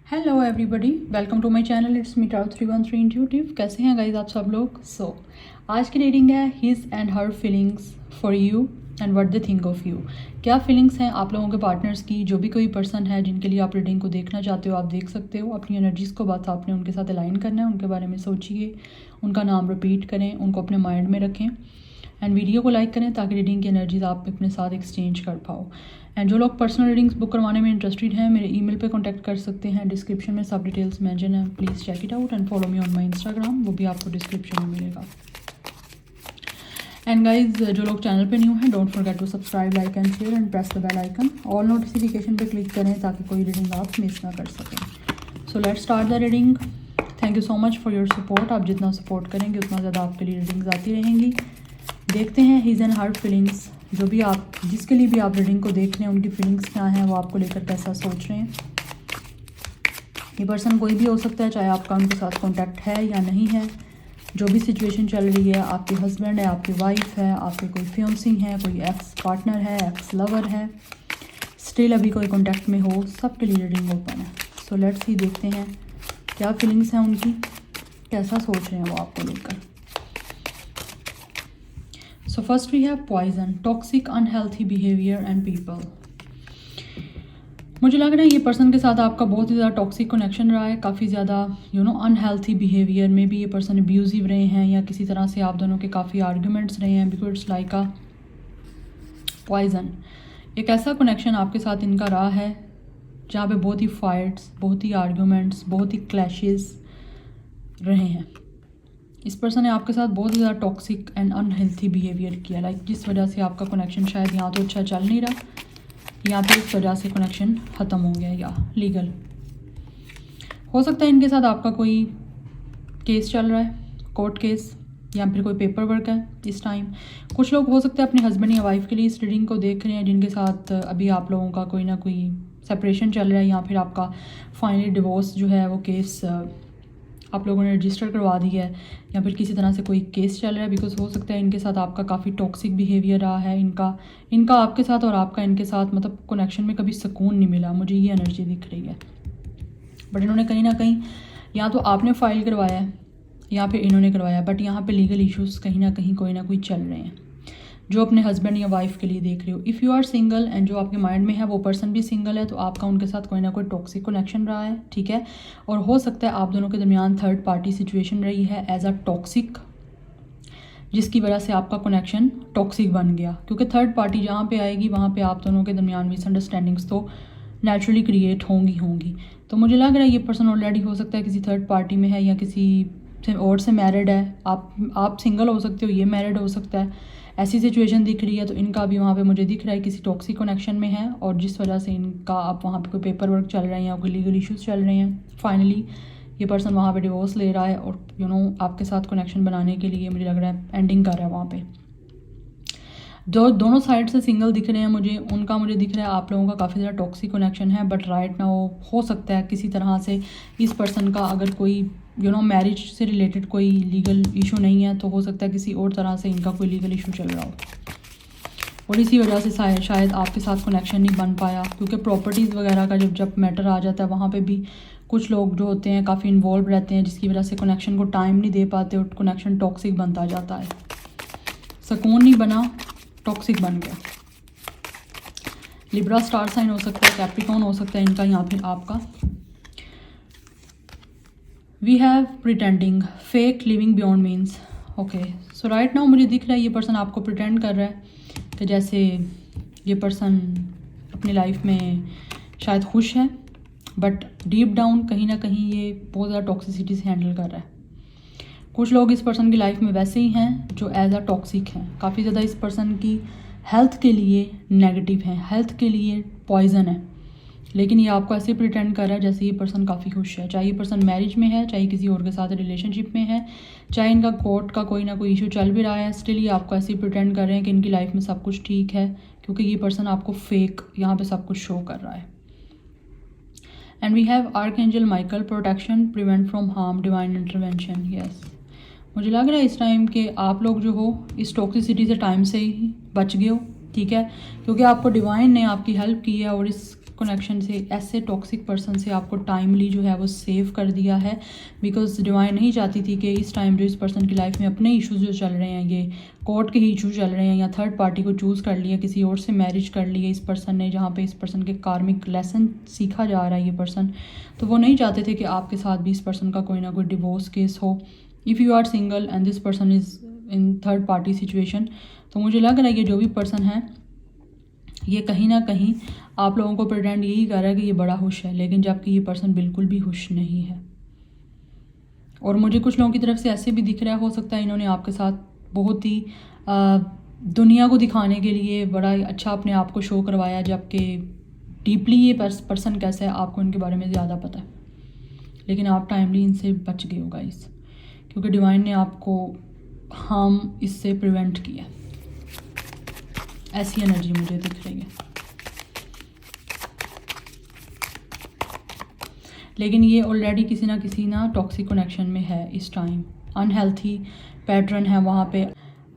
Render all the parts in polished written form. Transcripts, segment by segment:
Hello everybody, welcome to my channel. It's me Tau 313 intuitive. कैसे हैं guys आप सब लोग? आज की रीडिंग है his and her feelings for you and what they think of you. क्या फीलिंग्स हैं आप लोगों के पार्टनर्स की? जो भी कोई पर्सन है जिनके लिए आप रीडिंग को देखना चाहते हो, आप देख सकते हो। अपनी एनर्जीज़ को बात आपने उनके साथ अलाइन करना है, उनके बारे में सोचिए, उनका नाम रिपीट करें, उनको अपने माइंड में रखें एंड वीडियो को लाइक करें ताकि रीडिंग की एनर्जीज आप अपने साथ एक्सचेंज कर पाओ। एंड जो लोग पर्सनल रीडिंग्स बुक करवाने में इंटरेस्टेड हैं, मेरे ईमेल पे कांटेक्ट कर सकते हैं। डिस्क्रिप्शन में सब डिटेल्स मेंशन है, please check it out and follow me on my Instagram, वो भी आपको डिस्क्रिप्शन में मिलेगा। एंड गाइज, जो लोग चैनल पे न्यू हैं, don't forget to subscribe, like and share and press the bell icon. All notification पे क्लिक करें ताकि कोई रीडिंग आप मिस ना कर सकें। So let's start the reading. Thank you so much for your support. आप जितना सपोर्ट करेंगे उतना ज़्यादा आपके लिए रीडिंग्स आती रहेंगी। देखते हैं हिज एंड हर फीलिंग्स, जो भी आप जिसके लिए भी आप रीडिंग को देख रहे हैं, उनकी फीलिंग्स क्या हैं, वो आपको लेकर कैसा सोच रहे हैं। ये पर्सन कोई भी हो सकता है, चाहे आपका उनके साथ कांटेक्ट है या नहीं है। जो भी सिचुएशन चल रही है, आपके हस्बैंड है, आपकी वाइफ है, आपके कोई फियांसी है, कोई एक्स पार्टनर है, एक्स लवर है, स्टिल अभी कोई कांटेक्ट में हो, सबके लिए रीडिंग ओपन है। सो लेट्स ही देखते हैं क्या फीलिंग्स हैं उनकी, कैसा सोच रहे हैं वो आपको लेकर। So first we have poison, toxic, unhealthy behavior and people. मुझे लग रहा है ये पर्सन के साथ आपका बहुत ही ज़्यादा टॉक्सिक कनेक्शन रहा है, काफ़ी ज़्यादा अनहेल्थी बिहेवियर में भी ये पर्सन अब्यूजिव रहे हैं, या किसी तरह से आप दोनों के काफ़ी आर्ग्यूमेंट्स रहे हैं, because it's like a poison. एक ऐसा कनेक्शन आपके साथ इनका रहा है जहाँ पे बहुत ही फाइट्स, बहुत ही आर्ग्यूमेंट्स, बहुत ही क्लैशेस रहे हैं। इस पर्सन ने आपके साथ बहुत ज़्यादा टॉक्सिक एंड अनहेल्थी बिहेवियर किया, लाइक जिस वजह से आपका कनेक्शन शायद यहाँ तो अच्छा चल नहीं रहा, या फिर इस वजह से कनेक्शन ख़त्म हो गया, या लीगल हो सकता है। इनके साथ आपका कोई केस चल रहा है, कोर्ट केस, या फिर कोई पेपर वर्क है इस टाइम। कुछ लोग हो सकता है अपने हस्बैंड या वाइफ के लिए इस रीडिंग को देख रहे हैं, जिनके साथ अभी आप लोगों का कोई ना कोई सेपरेशन चल रहा है, या फिर आपका फाइनली डिवोर्स जो है वो केस आप लोगों ने रजिस्टर करवा दी है, या फिर किसी तरह से कोई केस चल रहा है। बिकॉज हो सकता है इनके साथ आपका काफ़ी टॉक्सिक बिहेवियर रहा है, इनका आपके साथ और आपका इनके साथ, मतलब कनेक्शन में कभी सुकून नहीं मिला, मुझे ये एनर्जी दिख रही है। बट इन्होंने कहीं ना कहीं, या तो आपने फाइल करवाया है या फिर इन्होंने करवाया, बट यहाँ पे लीगल इश्यूज़ कहीं ना कहीं कोई ना कोई चल रहे हैं, जो अपने हस्बैंड या वाइफ के लिए देख रहे हो। If you are single and जो आपके माइंड में है वो पर्सन भी सिंगल है, तो आपका उनके साथ कोई ना कोई टॉक्सिक कनेक्शन रहा है, ठीक है। और हो सकता है आप दोनों के दरमियान थर्ड पार्टी सिचुएशन रही है एज अ टॉक्सिक, जिसकी वजह से आपका कनेक्शन टॉक्सिक बन गया। क्योंकि थर्ड पार्टी जहाँ पे आएगी वहाँ पे आप दोनों के दरमियान मिसअंडरस्टैंडिंग्स तो नेचुरली क्रिएट होंगी। तो मुझे लग रहा है ये पर्सन ऑलरेडी हो सकता है किसी थर्ड पार्टी में है, या किसी और से मैरिड है। आप सिंगल हो सकते हो, ये मैरिड हो सकता है, ऐसी सिचुएशन दिख रही है। तो इनका भी वहाँ पे मुझे दिख रहा है किसी टॉक्सिक कनेक्शन में है, और जिस वजह से इनका आप वहाँ पे कोई पेपर वर्क चल रहे हैं या कोई लीगल इश्यूज़ चल रहे हैं। फाइनली ये पर्सन वहाँ पे डिवोर्स ले रहा है, और आपके साथ कनेक्शन बनाने के लिए मुझे लग रहा है एंडिंग कर रहा है वहाँ पे। जो दोनों साइड से सिंगल दिख रहे हैं मुझे दिख रहा है आप लोगों का काफ़ी ज़्यादा टॉक्सिक कनेक्शन है। बट राइट नाउ हो सकता है किसी तरह से इस पर्सन का, अगर कोई मैरिज से रिलेटेड कोई लीगल इशू नहीं है, तो हो सकता है किसी और तरह से इनका कोई लीगल इशू चल रहा हो, और इसी वजह से शायद आपके साथ कनेक्शन नहीं बन पाया। क्योंकि प्रॉपर्टीज़ वगैरह का जब मैटर आ जाता है, वहाँ पे भी कुछ लोग जो होते हैं काफ़ी इन्वॉल्व रहते हैं, जिसकी वजह से कनेक्शन को टाइम नहीं दे पाते और कनेक्शन टॉक्सिक बनता जाता है। सुकून नहीं बना, टॉक्सिक बन गया। लिब्रा स्टार साइन हो सकता है, कैप्रिकॉर्न हो सकता है इनका, या फिर आपका। We have pretending, fake, living beyond means. Okay, so right now मुझे दिख रहा है ये पर्सन आपको प्रिटेंड कर रहा है कि जैसे ये पर्सन अपनी लाइफ में शायद खुश है, बट डीप डाउन कहीं ना कहीं ये बहुत ज़्यादा टॉक्सिसिटी से हैंडल कर रहा है। कुछ लोग इस पर्सन की लाइफ में वैसे ही हैं जो एज अ टॉक्सिक हैं, काफ़ी ज़्यादा इस पर्सन की हेल्थ के लिए नेगेटिव हैं, हेल्थ के लिए पॉइजन है। लेकिन ये आपको ऐसे प्रिटेंड कर रहा है जैसे ये पर्सन काफ़ी खुश है, चाहे ये पर्सन मैरिज में है, चाहे किसी और के साथ रिलेशनशिप में है, चाहे इनका कोर्ट का कोई ना कोई इशू चल भी रहा है, स्टिल ये आपको ऐसे प्रिटेंड कर रहे हैं कि इनकी लाइफ में सब कुछ ठीक है, क्योंकि ये पर्सन आपको फेक यहाँ पे सब कुछ शो कर रहा है। And we have archangel Michael, protection, prevent from harm, divine intervention. Yes, मुझे लग रहा है इस टाइम के आप लोग जो हो इस टॉक्सिसिटी से टाइम से ही बच गए हो, ठीक है, क्योंकि आपको डिवाइन ने आपकी हेल्प की है, और इस कनेक्शन से, ऐसे टॉक्सिक पर्सन से आपको टाइमली जो है वो सेव कर दिया है, बिकॉज डिवाइन नहीं चाहती थी कि इस टाइम जो इस पर्सन की लाइफ में अपने इश्यूज जो चल रहे हैं, ये कोर्ट के ही इशू चल रहे हैं या थर्ड पार्टी को चूज़ कर लिया, किसी और से मैरिज कर ली है इस पर्सन ने, जहाँ पे इस पर्सन के कार्मिक लेसन सीखा जा रहा है ये पर्सन, तो वो नहीं चाहते थे कि आपके साथ भी इस पर्सन का कोई ना कोई डिवोर्स केस हो। If you are single and this person is in third party situation, तो मुझे लग रहा है ये जो भी पर्सन है ये कहीं ना कहीं आप लोगों को प्रिटेंड यही कर रहा है कि ये बड़ा खुश है, लेकिन जबकि ये पर्सन बिल्कुल भी खुश नहीं है। और मुझे कुछ लोगों की तरफ से ऐसे भी दिख रहा है, हो सकता है इन्होंने आपके साथ बहुत ही दुनिया को दिखाने के लिए बड़ा अच्छा अपने आप को शो करवाया, जबकि डीपली ये पर्सन कैसा है आपको इनके बारे में ज़्यादा पता है, लेकिन आप टाइमली इनसे बच गए हो गाइस, क्योंकि डिवाइन ने आपको हार्म इससे प्रिवेंट किया। ऐसी एनर्जी मुझे दिख रही है। लेकिन ये ऑलरेडी किसी ना टॉक्सिक कनेक्शन में है इस टाइम, अनहेल्थी पैटर्न है वहाँ पे।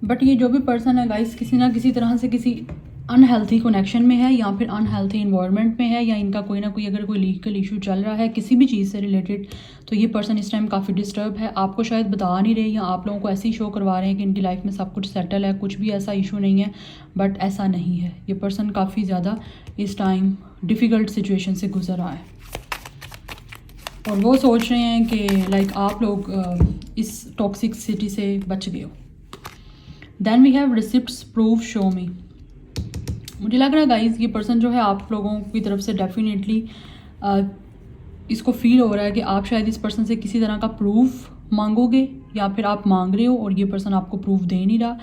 बट ये जो भी पर्सन है गाइस किसी ना किसी तरह से किसी अनहेल्थी कनेक्शन में है, या फिर अनहेल्थी इन्वायरमेंट में है, या इनका कोई ना कोई अगर कोई लीगल इशू चल रहा है किसी भी चीज़ से रिलेटेड, तो ये पर्सन इस टाइम काफ़ी डिस्टर्ब है। आपको शायद बता नहीं रहे, या आप लोगों को ऐसे ही शो करवा रहे हैं कि इनकी लाइफ में सब कुछ सेटल है, कुछ भी ऐसा इशू नहीं है, बट ऐसा नहीं है। ये पर्सन काफ़ी ज़्यादा इस टाइम डिफ़िकल्ट सिचुएशन से गुजर रहा है, और वो सोच रहे हैं कि लाइक आप लोग इस टॉक्सिक सिटी से बच गए हो। Then we have receipts proof show me. मुझे लग रहा है गाइस ये पर्सन जो है आप लोगों की तरफ से डेफिनेटली इसको फील हो रहा है कि आप शायद इस पर्सन से किसी तरह का प्रूफ मांगोगे, या फिर आप मांग रहे हो और ये पर्सन आपको प्रूफ दे नहीं रहा।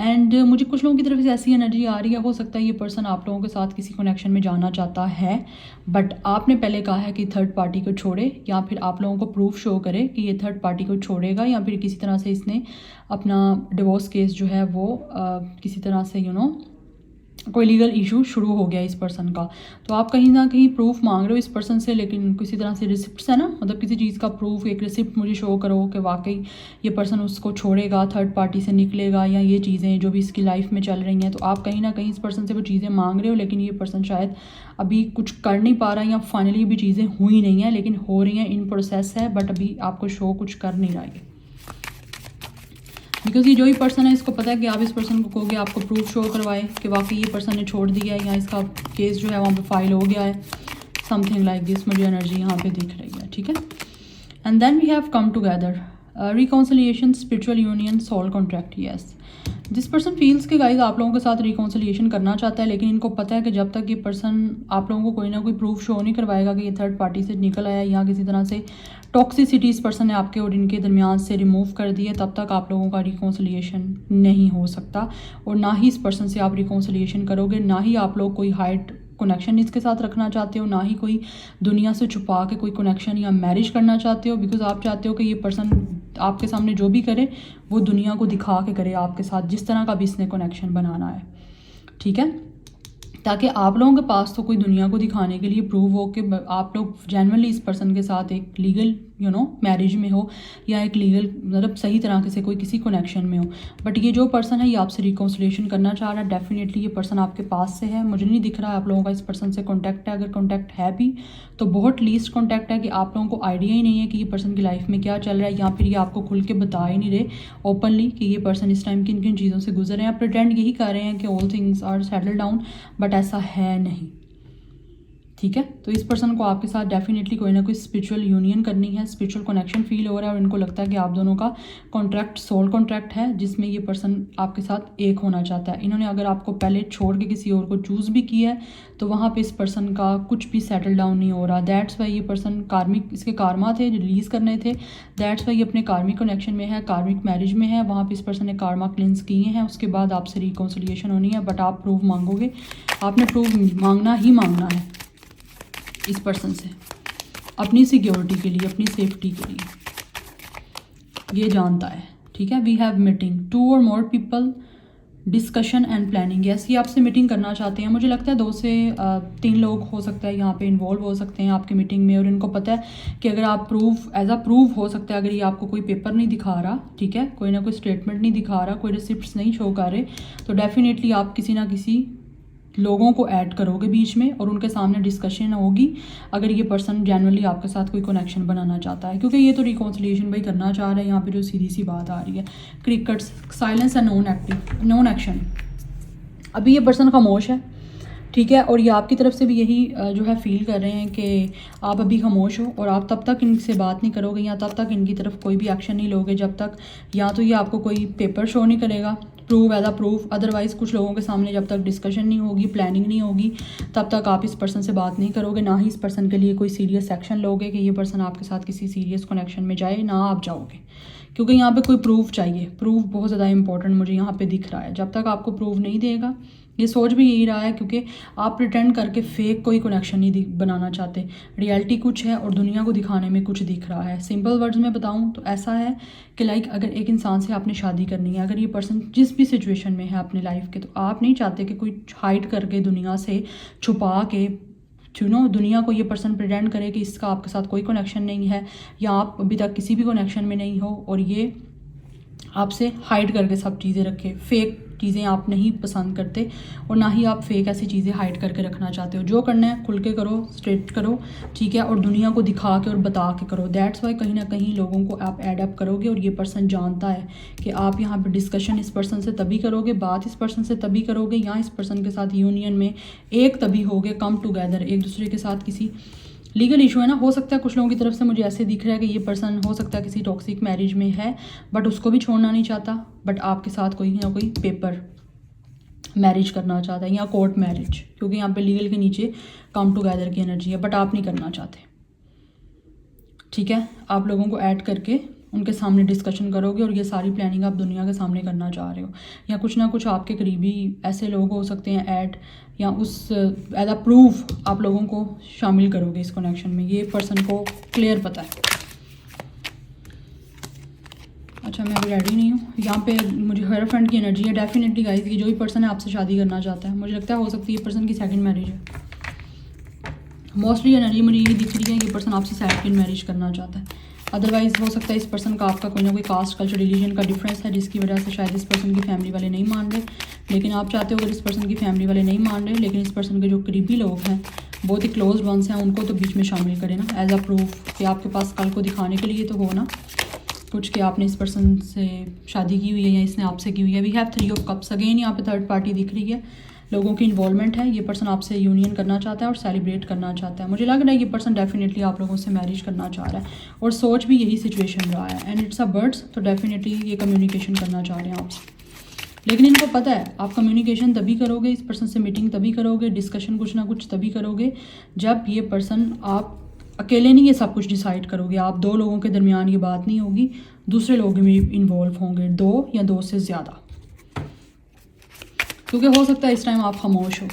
एंड मुझे कुछ लोगों की तरफ से ऐसी एनर्जी आ रही है, हो सकता है ये पर्सन आप लोगों के साथ किसी कनेक्शन में जाना चाहता है, बट आपने पहले कहा है कि थर्ड पार्टी को छोड़े, या फिर आप लोगों को प्रूफ शो करे कि ये थर्ड पार्टी को छोड़ेगा, या फिर किसी तरह से इसने अपना डिवोर्स केस जो है वो किसी तरह से कोई लीगल इशू शुरू हो गया इस पर्सन का। तो आप कहीं ना कहीं प्रूफ मांग रहे हो इस पर्सन से, लेकिन किसी तरह से रिसिप्ट्स है ना, मतलब किसी चीज़ का प्रूफ, एक रिसिप्ट मुझे शो करो कि वाकई ये पर्सन उसको छोड़ेगा, थर्ड पार्टी से निकलेगा, या ये चीज़ें जो भी इसकी लाइफ में चल रही हैं। तो आप कहीं ना कहीं इस पर्सन से वो चीज़ें मांग रहे हो, लेकिन ये पर्सन शायद अभी कुछ कर नहीं पा रहा है, या फाइनली भी चीज़ें हुई नहीं हैं, लेकिन हो रही हैं, इन प्रोसेस है, बट अभी आपको शो कुछ कर नहीं रहा है। बिकॉज ये जो ही पर्सन है इसको पता है कि आप इस पर्सन को कहोगे आपको प्रूफ शो करवाए कि वाकई ये पर्सन ने छोड़ दिया है, या इसका केस जो है वहाँ पे फाइल हो गया है, समथिंग लाइक दिस मुझे एनर्जी यहाँ पे दिख रही है, ठीक है। And then we have come together, reconciliation, spiritual union, soul contract. Yes, this person feels के गाइज आप लोगों के साथ रिकॉन्सिलिएशन करना चाहता है, लेकिन इनको पता है कि जब तक ये पर्सन आप लोगों को कोई ना कोई प्रूफ शो नहीं करवाएगा कि ये थर्ड पार्टी से निकल आया, या किसी तरह से टॉक्सिसिटी इस पर्सन ने आपके और इनके दरमियान से रिमूव कर दी है, तब तक आप लोगों का रिकॉन्सिलिएशन नहीं हो सकता। और ना ही इस पर्सन से आप रिकॉन्सिलिएशन करोगे, ना ही आप लोग कोई हाइट कनेक्शन इसके साथ रखना चाहते हो, ना ही कोई दुनिया से छुपा के कोई कनेक्शन या मैरिज करना चाहते हो, बिकॉज आप चाहते हो कि ये पर्सन आपके सामने जो भी करे वो दुनिया को दिखा के करे आपके साथ, जिस तरह का भी इसने कनेक्शन बनाना है, ठीक है, ताकि आप लोगों के पास तो कोई दुनिया को दिखाने के लिए प्रूव हो कि आप लोग जेन्युइनली इस पर्सन के साथ एक लीगल मैरिज में हो, या एक लीगल मतलब सही तरह से कोई किसी कनेक्शन में हो। बट ये जो पर्सन है ये आपसे रिकॉन्सिलिएशन करना चाह रहा है, डेफिनेटली ये पर्सन आपके पास से है। मुझे नहीं दिख रहा है आप लोगों का इस पर्सन से कॉन्टैक्ट है, अगर कॉन्टैक्ट है भी तो बहुत लीस्ट कॉन्टैक्ट है कि आप लोगों को आइडिया ही नहीं है कि ये पर्सन की लाइफ में क्या चल रहा है, या फिर ये आपको खुल के बता ही नहीं रहे ओपनली कि ये पर्सन इस टाइम किन किन चीज़ों से गुजर रहे हैं। प्रिटेंड यही कर रहे हैं कि all things are settle down, but ऐसा है नहीं, ठीक है। तो इस पर्सन को आपके साथ डेफिनेटली कोई ना कोई स्पिरिचुअल यूनियन करनी है, स्पिरिचुअल कनेक्शन फील हो रहा है, और इनको लगता है कि आप दोनों का कॉन्ट्रैक्ट सोल कॉन्ट्रैक्ट है, जिसमें ये पर्सन आपके साथ एक होना चाहता है। इन्होंने अगर आपको पहले छोड़ के किसी और को चूज़ भी किया है तो वहाँ पे इस पर्सन का कुछ भी सेटल डाउन नहीं हो रहा। दैट्स वाई ये पर्सन कार्मिक, इसके कारमा थे रिलीज़ करने थे, दैट्स वाई ये अपने कार्मिक कनेक्शन में है, कार्मिक मैरिज में है, वहाँ पर इस पर्सन ने कारमा क्लिंस किए हैं, उसके बाद आपसे रिकॉन्सिलिएशन होनी है। बट आप प्रूफ मांगोगे, आपने प्रूफ मांगना ही मांगना है इस पर्सन से, अपनी सिक्योरिटी के लिए, अपनी सेफ्टी के लिए, ये जानता है, ठीक है। वी हैव मीटिंग, 2 और more people, discussion and planning. Yes, ये आपसे मीटिंग करना चाहते हैं। मुझे लगता है 2 से 3 लोग हो सकता है यहाँ पे इन्वॉल्व हो सकते हैं आपकी मीटिंग में, और इनको पता है कि अगर आप प्रूफ एज अ प्रूफ हो सकता है, अगर ये आपको कोई पेपर नहीं दिखा रहा, ठीक है, कोई ना कोई स्टेटमेंट नहीं दिखा रहा, कोई रिसिप्ट्स नहीं शो कर रहे, तो डेफिनेटली आप किसी ना किसी लोगों को ऐड करोगे बीच में और उनके सामने डिस्कशन होगी अगर ये पर्सन जेन्युइनली आपके साथ कोई कनेक्शन बनाना चाहता है, क्योंकि ये तो रिकॉन्सिलिएशन भाई करना चाह रहा है। यहाँ पे जो सीधी सी बात आ रही है, crickets, silence and non action. अभी ये पर्सन खामोश है, ठीक है, और ये आपकी तरफ से भी यही जो है फील कर रहे हैं कि आप अभी खामोश हो और आप तब तक इनसे बात नहीं करोगे या तब तक इनकी तरफ कोई भी एक्शन नहीं लोगे जब तक या तो ये आपको कोई पेपर शो नहीं करेगा prove as a proof, otherwise कुछ लोगों के सामने जब तक डिस्कशन नहीं होगी, प्लानिंग नहीं होगी, तब तक आप इस पर्सन से बात नहीं करोगे, ना ही इस पर्सन के लिए कोई सीरियस एक्शन लोगे कि ये पर्सन आपके साथ किसी सीरियस कनेक्शन में जाए, ना आप जाओगे, क्योंकि यहाँ पे कोई प्रूफ चाहिए। प्रूफ बहुत ज़्यादा इंपॉर्टेंट मुझे यहाँ पे दिख रहा है। जब तक आपको प्रूफ नहीं देगा, ये सोच भी यही रहा है क्योंकि आप प्रिटेंड करके फेक कोई कनेक्शन नहीं बनाना चाहते। रियलिटी कुछ है और दुनिया को दिखाने में कुछ दिख रहा है। सिंपल वर्ड्स में बताऊं तो ऐसा है कि लाइक अगर एक इंसान से आपने शादी करनी है, अगर ये पर्सन जिस भी सिचुएशन में है अपने लाइफ के, तो आप नहीं चाहते कि कोई हाइड करके दुनिया से छुपा के दुनिया को ये पर्सन प्रिटेंड करे कि इसका आपके साथ कोई कनेक्शन नहीं है या आप अभी तक किसी भी कनेक्शन में नहीं हो, और ये आपसे हाइड करके सब चीज़ें रखे। फेक चीज़ें आप नहीं पसंद करते और ना ही आप फेक ऐसी चीज़ें हाइड करके रखना चाहते हो। जो करना है खुल के करो, स्ट्रेट करो, ठीक है, और दुनिया को दिखा के और बता के करो। दैट्स वाई कहीं ना कहीं लोगों को आप एड अप करोगे और ये पर्सन जानता है कि आप यहाँ पे डिस्कशन इस पर्सन से तभी करोगे, बात इस पर्सन से तभी करोगे या इस पर्सन के साथ यूनियन में एक तभी होगे, कम टुगेदर, एक दूसरे के साथ किसी लीगल इशू है ना। हो सकता है कुछ लोगों की तरफ से मुझे ऐसे दिख रहा है कि ये पर्सन हो सकता है किसी टॉक्सिक मैरिज में है बट उसको भी छोड़ना नहीं चाहता, बट आपके साथ कोई ना कोई पेपर मैरिज करना चाहता है या कोर्ट मैरिज, क्योंकि यहाँ पे लीगल के नीचे कम टुगेदर की एनर्जी है, बट आप नहीं करना चाहते, ठीक है। आप लोगों को ऐड करके उनके सामने डिस्कशन करोगे और ये सारी प्लानिंग आप दुनिया के सामने करना चाह रहे हो, या कुछ ना कुछ आपके करीबी ऐसे लोग हो सकते हैं ऐड, या उस एज अ प्रूफ आप लोगों को शामिल करोगे इस कनेक्शन में। ये पर्सन को क्लियर पता है। अच्छा, मैं अभी रेडी नहीं हूँ। यहाँ पे मुझे हेयर फ्रेंड की एनर्जी है। डेफिनेटली गाइस, ये जो भी पर्सन है आपसे शादी करना चाहता है, मुझे लगता है हो सकती है ये पर्सन की सेकंड मैरिज है। मोस्टली एनर्जी मुझे ये दिख रही है, ये पर्सन आपसे सेकंड मैरिज करना चाहता है। अदरवाइज़ हो सकता है इस पर्सन का आपका कोई ना कोई कास्ट, कल्चर, रिलीजन का डिफरेंस है जिसकी वजह से शायद इस पर्सन की फैमिली वाले नहीं मान रहे, लेकिन आप चाहते हो अगर इस पर्सन की फैमिली वाले नहीं मान रहे, लेकिन इस पर्सन के जो करीबी लोग हैं, बहुत ही क्लोज वंस हैं, उनको तो बीच में शामिल करें ना एज अ प्रूफ कि आपके पास कल को दिखाने के लिए तो हो ना कुछ कि आपने इस पर्सन से शादी की हुई है या इसने आपसे की हुई है। We have 3 of cups. Again यहाँ पे थर्ड पार्टी दिख रही है, लोगों की इन्वॉल्वमेंट है। ये पर्सन आपसे यूनियन करना चाहता है और सेलिब्रेट करना चाहता है। मुझे लग रहा है ये पर्सन डेफिनेटली आप लोगों से मैरिज करना चाह रहा है और सोच भी यही सिचुएशन रहा है, एंड इट्स अ बर्ड्स, तो डेफिनेटली ये कम्युनिकेशन करना चाह रहे हैं आपसे। लेकिन इनको पता है आप कम्युनिकेशन तभी करोगे, इस पर्सन से मीटिंग तभी करोगे, डिस्कशन कुछ ना कुछ तभी करोगे जब ये पर्सन, आप अकेले नहीं ये सब कुछ डिसाइड करोगे, आप 2 लोगों के दरमियान ये बात नहीं होगी, दूसरे लोग भी इन्वॉल्व होंगे, 2 या 2 से ज़्यादा, क्योंकि हो सकता है इस टाइम आप खामोश हो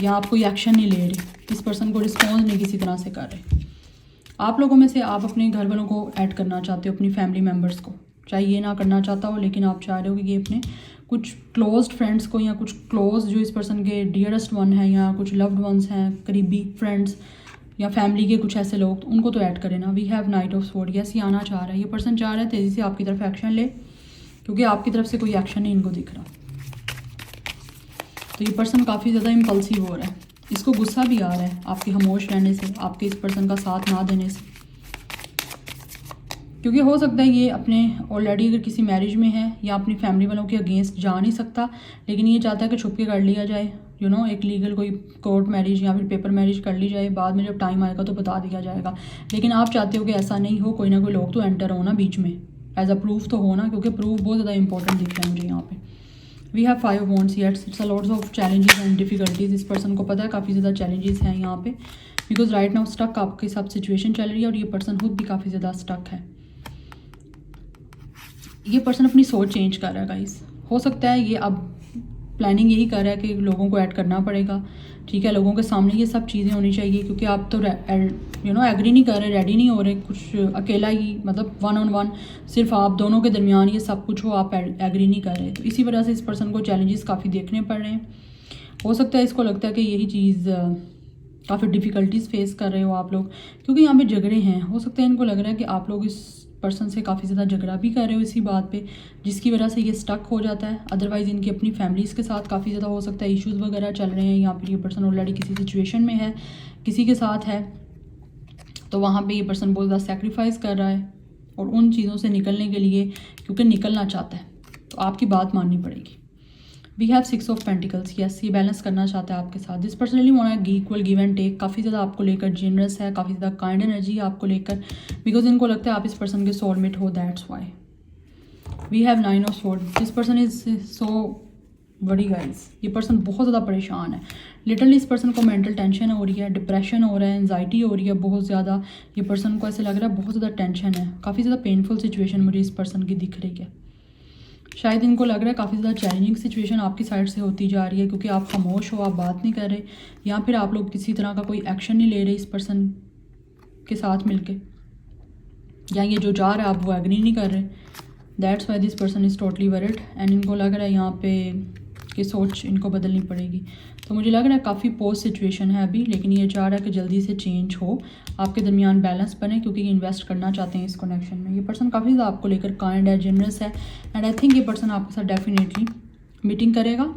या आप कोई एक्शन नहीं ले रहे, इस पर्सन को रिस्पॉन्स नहीं किसी तरह से कर रहे। आप लोगों में से आप अपने घर वालों को ऐड करना चाहते हो, अपनी फैमिली मेम्बर्स को, चाहे ये ना करना चाहता हो, लेकिन आप चाह रहे हो कि ये अपने कुछ क्लोज्ड फ्रेंड्स को या कुछ क्लोज जो इस पर्सन के डियरेस्ट वन है या कुछ लव्ड वंस हैं, करीबी फ्रेंड्स या फैमिली के कुछ ऐसे लोग, तो उनको तो ऐड करें ना। We have knight of sword. Yes, ये आना चाह रहा है, ये पर्सन चाह रहा है तेज़ी से आपकी तरफ एक्शन ले, क्योंकि आपकी तरफ से कोई एक्शन नहीं इनको दिख रहा। तो ये पर्सन काफ़ी ज़्यादा इम्पल्सिव हो रहा है, इसको गुस्सा भी आ रहा है आपके खामोश रहने से, आपके इस पर्सन का साथ ना देने से, क्योंकि हो सकता है ये अपने ऑलरेडी अगर किसी मैरिज में है या अपनी फैमिली वालों के अगेंस्ट जा नहीं सकता, लेकिन ये चाहता है कि छुप के कर लिया जाए, एक लीगल कोई कोर्ट मैरिज या फिर पेपर मैरिज कर ली जाए, बाद में जब टाइम आएगा तो बता दिया जाएगा। लेकिन आप चाहते हो कि ऐसा नहीं हो, कोई ना कोई लोग तो एंटर हो ना बीच में, एज अ प्रूफ तो हो ना, क्योंकि प्रूफ बहुत ज़्यादा इंपॉर्टेंट दिख रहा है मुझे यहाँ पे। We have 5 wands, yes, it's a lots of challenges and difficulties. इस पर्सन को पता है काफ़ी ज़्यादा चैलेंजेस हैं यहाँ पे, बिकॉज राइट नाउ स्टक आपके साथ सिचुएशन चल रही है और ये पर्सन खुद भी काफ़ी ज़्यादा स्टक है। ये पर्सन अपनी सोच चेंज कर रहा है गाइस। हो सकता है ये अब प्लानिंग यही कर रहा है कि लोगों को ऐड करना पड़ेगा, ठीक है, लोगों के सामने ये सब चीज़ें होनी चाहिए, क्योंकि आप तो एग्री नहीं कर रहे, रेडी नहीं हो रहे, कुछ अकेला ही, मतलब 1 on 1 सिर्फ आप दोनों के दरमियान ये सब कुछ हो, आप एग्री नहीं कर रहे। तो इसी वजह से इस पर्सन को चैलेंजेस काफ़ी देखने पड़ रहे हैं। हो सकता है इसको लगता है कि यही चीज़ काफ़ी डिफ़िकल्टीज फेस कर रहे हो आप लोग, क्योंकि यहाँ पे झगड़े हैं। हो सकता है इनको लग रहा है कि आप लोग इस पर्सन से काफ़ी ज़्यादा झगड़ा भी कर रहे हो इसी बात पे, जिसकी वजह से ये स्टक हो जाता है। अदरवाइज़ इनकी अपनी फैमिलीज़ के साथ काफ़ी ज़्यादा हो सकता है इश्यूज़ वगैरह चल रहे हैं, या फिर ये पर्सन ऑलरेडी किसी सिचुएशन में है, किसी के साथ है, तो वहाँ पे ये पर्सन बहुत ज़्यादा सेक्रीफाइस कर रहा है और उन चीज़ों से निकलने के लिए, क्योंकि निकलना चाहता है, तो आपकी बात माननी पड़ेगी। We have 6 of pentacles, yes, ये बैलेंस करना चाहता है आपके साथ। This personally want equal give and take, काफ़ी ज़्यादा आपको लेकर जेनरस है, काफ़ी ज़्यादा काइंड एनर्जी है आपको लेकर, बिकॉज इनको लगता है आप इस पर्सन के सोलमेट हो, that's why. We have 9 of sword, this person is so worry guys, ये पर्सन बहुत ज़्यादा परेशान है। लिटरली इस पर्सन को मेंटल टेंशन हो रही है, डिप्रेशन हो रहा है, एंजाइटी हो रही है बहुत ज़्यादा। ये पर्सन को ऐसे लग रहा है बहुत ज़्यादा टेंशन है, काफ़ी ज़्यादा पेनफुल सिचुएशन मुझे इस पर्सन की दिख रही है। शायद इनको लग रहा है काफ़ी ज़्यादा चैलेंजिंग सिचुएशन आपकी साइड से होती जा रही है, क्योंकि आप खामोश हो, आप बात नहीं कर रहे, या फिर आप लोग किसी तरह का कोई एक्शन नहीं ले रहे इस पर्सन के साथ मिलके, या ये जो जा रहा है आप वो एग्री नहीं कर रहे। That's why this person is totally worried, and इनको लग रहा है यहाँ पे कि सोच इनको बदलनी पड़ेगी। तो मुझे लग रहा है काफ़ी पोस्ट सिचुएशन है अभी, लेकिन ये चाह रहा है कि जल्दी से चेंज हो, आपके दरमियान बैलेंस बने, क्योंकि ये इन्वेस्ट करना चाहते हैं इस कनेक्शन में। ये पर्सन काफ़ी ज़्यादा आपको लेकर काइंड है, जनरस है, एंड आई थिंक ये पर्सन आपके साथ डेफिनेटली मीटिंग करेगा,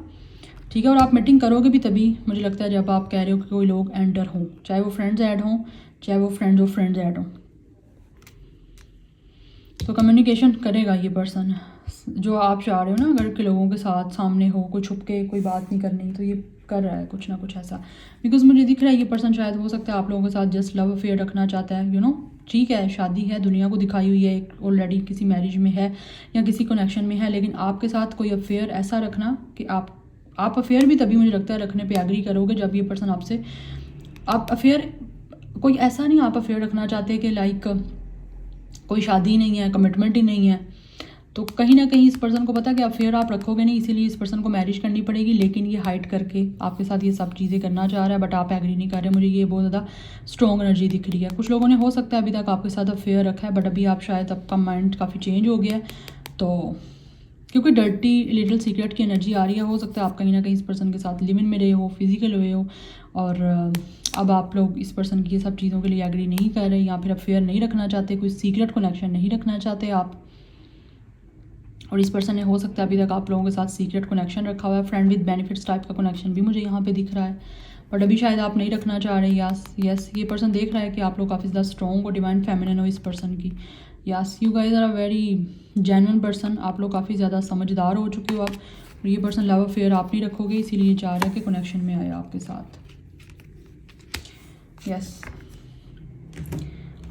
ठीक है। और आप मीटिंग करोगे भी तभी मुझे लगता है जब आप कह रहे हो कि कोई लोग एंटर हों, चाहे वो फ्रेंड्स ऐड हों, चाहे वो फ्रेंड्स ऑफ फ्रेंड्स ऐड हों। तो कम्युनिकेशन करेगा ये पर्सन, जो आप चाह रहे हो ना, अगर के लोगों के साथ सामने हो, कोई छुप के कोई बात नहीं करनी, तो ये कर रहा है कुछ ना कुछ ऐसा, बिकॉज मुझे दिख रहा है ये पर्सन शायद हो सकता है आप लोगों के साथ जस्ट लव अफेयर रखना चाहता है, यू नो, ठीक है, शादी है, दुनिया को दिखाई हुई है, एक ऑलरेडी किसी मैरिज में है या किसी कनेक्शन में है, लेकिन आपके साथ कोई अफेयर ऐसा रखना कि आप अफेयर भी तभी मुझे लगता है रखने पे एग्री करोगे जब ये पर्सन आपसे, आप अफेयर कोई ऐसा नहीं आप अफेयर रखना चाहते कि लाइक कोई शादी नहीं है, कमिटमेंट ही नहीं है, तो कहीं ना कहीं इस पर्सन को पता है कि अफेयर आप रखोगे नहीं, इसीलिए इस पर्सन को मैरिज करनी पड़ेगी, लेकिन ये हाइड करके आपके साथ ये सब चीज़ें करना चाह रहा है, बट आप एग्री नहीं कर रहे। मुझे ये बहुत ज़्यादा स्ट्रॉन्ग एनर्जी दिख रही है। कुछ लोगों ने हो सकता है अभी तक आपके साथ अफेयर रखा है, बट अभी आप शायद आपका माइंड काफ़ी चेंज हो गया है, तो क्योंकि डर्टी लिटिल सीक्रेट की एनर्जी आ रही है, हो सकता है आप कहीं ना कहीं इस पर्सन के साथ लिव इन में रहे हो, फिजिकल हुए हो, और अब आप लोग इस पर्सन की ये सब चीज़ों के लिए एग्री नहीं कर रहे, या फिर अफेयर नहीं रखना चाहते, कोई सीक्रेट कनेक्शन नहीं रखना चाहते आप, और इस पर्सन ने हो सकता है अभी तक आप लोगों के साथ सीक्रेट कनेक्शन रखा हुआ है, फ्रेंड विद बेनिफिट्स टाइप का कनेक्शन भी मुझे यहाँ पे दिख रहा है, बट अभी शायद आप नहीं रखना चाह रहे। यस ये पर्सन देख रहा है कि आप लोग काफ़ी ज़्यादा स्ट्रॉन्ग और डिवाइन फेमिनिन हो इस पर्सन की। Yes you guys are a very genuine person, आप लोग काफ़ी ज़्यादा समझदार हो चुके हो आप, और ये पर्सन लव अफेयर आप नहीं रखोगे, इसीलिए चाह रहा है कि कनेक्शन में आए आपके साथ। यस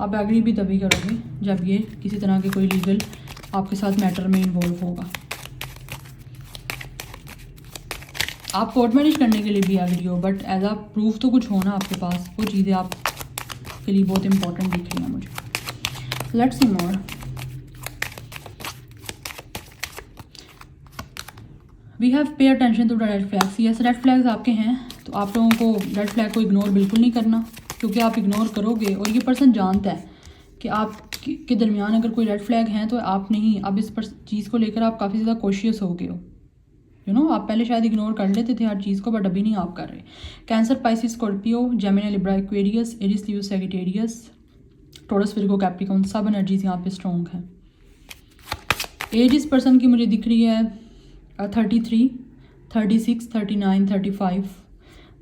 आप एग्री भी तभी करोगे जब ये किसी तरह के कोई लीगल आपके साथ मैटर में इन्वॉल्व होगा। आप कोर्ट मैरिज करने के लिए भी एग्री हो, बट एज अ प्रूफ तो कुछ हो ना आपके पास, वो चीज़ें आपके लिए बहुत इंपॉर्टेंट दिख रही हैं मुझे। Let's see more. We have pay attention to the red flags. Yes red flags आपके हैं, तो आप लोगों को रेड फ्लैग को इग्नोर बिल्कुल नहीं करना, क्योंकि आप इग्नोर करोगे, और ये पर्सन जानता है कि आप के दरमियान अगर कोई रेड फ्लैग हैं तो आप नहीं, अब इस चीज़ को लेकर आप काफ़ी ज़्यादा कॉशियस हो गए हो, यू नो, आप पहले शायद इग्नोर कर लेते थे हर चीज़ को, बट अभी नहीं आप कर रहे। Cancer, Pisces, Scorpio, Gemini, Libra, Aquarius, Aries, Leo, Sagittarius, Taurus, Virgo, Capricorn, सब एनर्जीज यहाँ पे स्ट्रॉन्ग है। एज इस पर्सन की मुझे दिख रही है 33, 36, 39, 35,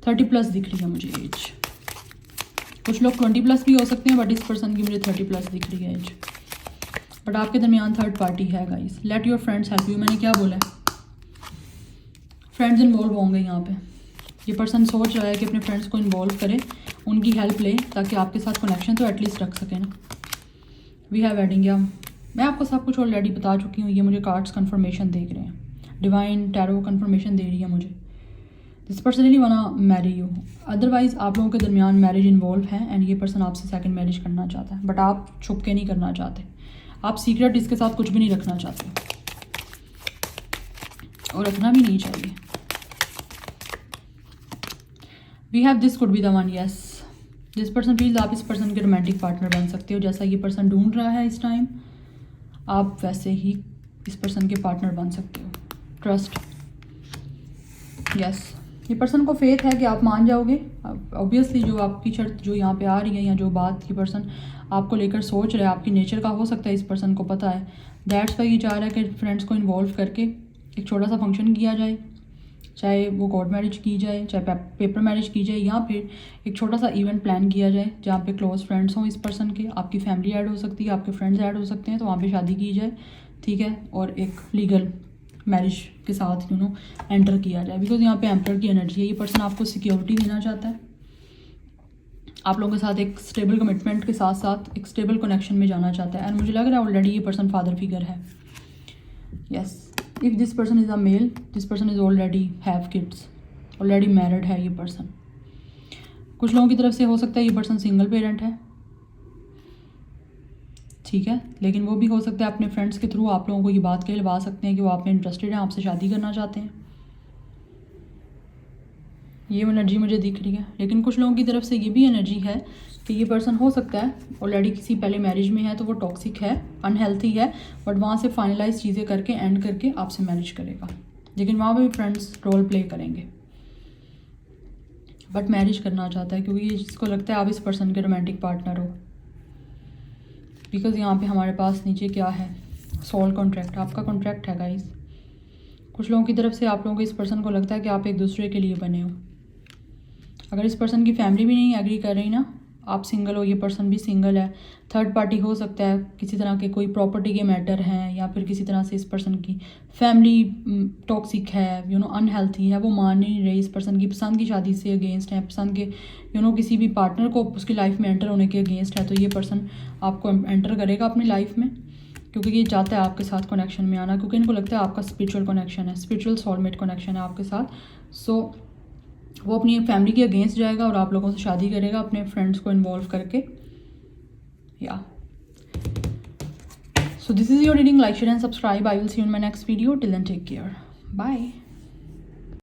30 प्लस दिख रही है मुझे एज। कुछ लोग 20 प्लस भी हो सकते हैं, बट इस पर्सन की मुझे 30 प्लस दिख रही है एज। बट आपके दरमियान थर्ड पार्टी है guys. Let your friends help you, मैंने क्या बोला है, फ्रेंड्स इन्वॉल्व होंगे यहाँ पे। ये पर्सन सोच रहा है कि अपने फ्रेंड्स को इन्वॉल्व करे, उनकी हेल्प ले, ताकि आपके साथ कनेक्शन तो एटलीस्ट रख सके ना। वी हैव वेडिंग, या मैं आपको सब कुछ ऑलरेडी बता चुकी हूँ, ये मुझे कार्ड्स कन्फर्मेशन देख रहे हैं, डिवाइन टैरो कन्फर्मेशन दे रही है मुझे। This person really वांना marry you, otherwise आप लोगों के दरमियान मैरिज इन्वॉल्व है, एंड ये पर्सन आपसे सेकंड मैरिज करना चाहता है, बट आप छुप के नहीं करना चाहते, आप सीक्रेट इसके साथ कुछ भी नहीं रखना चाहते, और रखना भी नहीं चाहिए। We have this could be the one. Yes this person please, आप इस पर्सन के रोमांटिक पार्टनर बन सकते हो, जैसा ये पर्सन ढूंढ रहा है इस टाइम, आप वैसे ही इस पर्सन के पार्टनर बन सकते हो। ट्रस्ट, यस ये पर्सन को फेथ है कि आप मान जाओगे। ऑब्वियसली जो आपकी शर्त जो यहाँ पे आ रही है या जो बात की पर्सन आपको लेकर सोच रहा है, आपकी नेचर का हो सकता है इस पर्सन को पता है। दैट्स वाई ये चाह रहा है कि फ्रेंड्स को इन्वॉल्व करके एक छोटा सा फंक्शन किया जाए, चाहे वो कोर्ट मैरिज की जाए, चाहे पेपर मैरिज की जाए, या फिर एक छोटा सा इवेंट प्लान किया जाए जहाँ पे क्लोज फ्रेंड्स हों इस पर्सन के। आपकी फैमिली ऐड हो सकती है, आपके फ्रेंड्स ऐड हो सकते हैं, तो वहाँ पे शादी की जाए, ठीक है, और एक लीगल मैरिज के साथ एंटर किया जाए। बिकॉज यहाँ पे एम्परर की एनर्जी है। ये पर्सन आपको सिक्योरिटी देना चाहता है, आप लोगों के साथ एक स्टेबल कमिटमेंट के साथ साथ एक स्टेबल कनेक्शन में जाना चाहता है। एंड मुझे लग रहा है ऑलरेडी ये पर्सन फादर फिगर है। Yes, if this person is a male, this person is already have kids, already married है ये पर्सन। कुछ लोगों की तरफ से हो सकता है ये पर्सन सिंगल पेरेंट है, ठीक है, लेकिन वो भी हो सकता है अपने फ्रेंड्स के थ्रू आप लोगों को ये बात कहलवा सकते हैं कि वो आप में इंटरेस्टेड हैं, आपसे शादी करना चाहते हैं। ये एनर्जी मुझे दिख रही है। लेकिन कुछ लोगों की तरफ से ये भी एनर्जी है कि ये पर्सन हो सकता है ऑलरेडी किसी पहले मैरिज में है, तो वो टॉक्सिक है, अनहेल्थी है, बट वहाँ से फाइनलाइज चीज़ें करके एंड करके आपसे मैरिज करेगा। लेकिन वहाँ पर भी फ्रेंड्स रोल प्ले करेंगे, बट मैरिज करना चाहता है क्योंकि ये जिसको लगता है आप इस पर्सन के रोमांटिक पार्टनर हो। बिकॉज यहाँ पे हमारे पास नीचे क्या है, सोल कॉन्ट्रैक्ट, आपका कॉन्ट्रैक्ट है गाइस। कुछ लोगों की तरफ से आप लोगों को इस पर्सन को लगता है कि आप एक दूसरे के लिए बने हो। अगर इस पर्सन की फैमिली भी नहीं एग्री कर रही ना, आप सिंगल हो, ये पर्सन भी सिंगल है, थर्ड पार्टी हो सकता है, किसी तरह के कोई प्रॉपर्टी के मैटर हैं, या फिर किसी तरह से इस पर्सन की फैमिली टॉक्सिक है, अनहेल्थी है, वो मान नहीं रही इस पर्सन की पसंद की शादी से अगेंस्ट है, पसंद के किसी भी पार्टनर को उसकी लाइफ में एंटर होने के अगेंस्ट है। तो ये पर्सन आपको एंटर करेगा अपनी लाइफ में क्योंकि ये चाहता है आपके साथ कनेक्शन में आना, क्योंकि इनको लगता है आपका स्पिरिचुअल कनेक्शन है, स्पिरिचुअल सोलमेट कनेक्शन है आपके साथ। सो वो अपनी फैमिली के अगेंस्ट जाएगा और आप लोगों से शादी करेगा अपने फ्रेंड्स को इन्वॉल्व करके। या so this is your reading. Like share and subscribe. I will see you in my next video. Till then take care, bye.